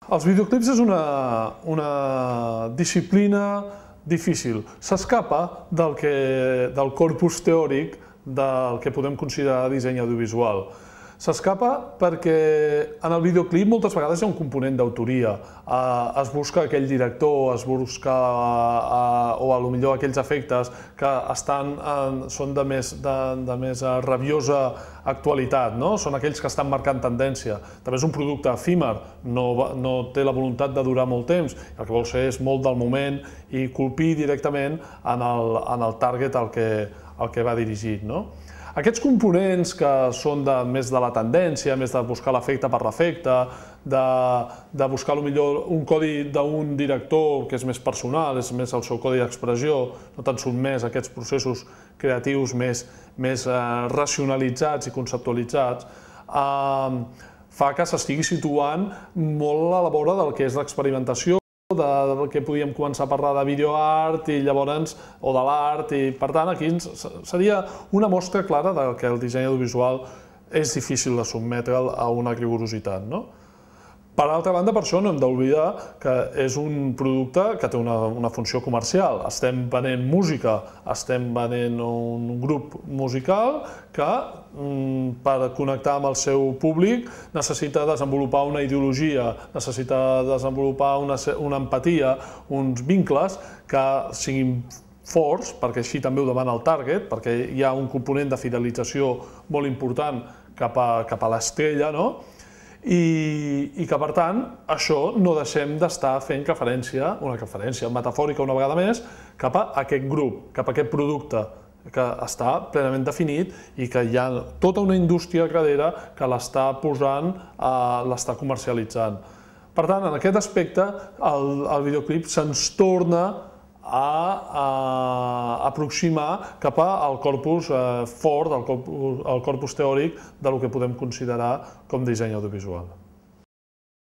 Els videoclips és una disciplina difícil. S'escapa del corpus teòric del que podem considerar disseny audiovisual. S'escapa perquè en el videoclip moltes vegades hi ha un component d'autoria. Es busca aquell director, es busca o potser aquells efectes que són de més rabiosa actualitat, són aquells que estan marcant tendència. També és un producte efímer, no té la voluntat de durar molt temps, el que vol ser és molt del moment i colpir directament en el target al que va dirigit. Aquests components que són més de la tendència, més de buscar l'efecte per l'efecte, de buscar potser un codi d'un director que és més personal, és més el seu codi d'expressió, no tan sotmès a aquests processos creatius més racionalitzats i conceptualitzats, fa que s'estigui situant molt a la vora del que és l'experimentació, del que podíem començar a parlar de videoart i llavors, o de l'art, i per tant aquí seria una mostra clara que el disseny audiovisual és difícil de sotmetre'l a una rigorositat. Per altra banda, per això no hem d'oblidar que és un producte que té una funció comercial. Estem venent música, estem venent un grup musical que, per connectar amb el seu públic, necessita desenvolupar una ideologia, necessita desenvolupar una empatia, uns vincles que siguin forts, perquè així també ho demana el target, perquè hi ha un component de fidelització molt important cap a l'estrella, i que, per tant, això no deixem d'estar fent una referència metafòrica una vegada més cap a aquest grup, cap a aquest producte que està plenament definit i que hi ha tota una indústria darrere que l'està posant, l'està comercialitzant. Per tant, en aquest aspecte, el videoclip se'ns torna a aproximar cap al corpus fort, al corpus teòric del que podem considerar com disseny audiovisual.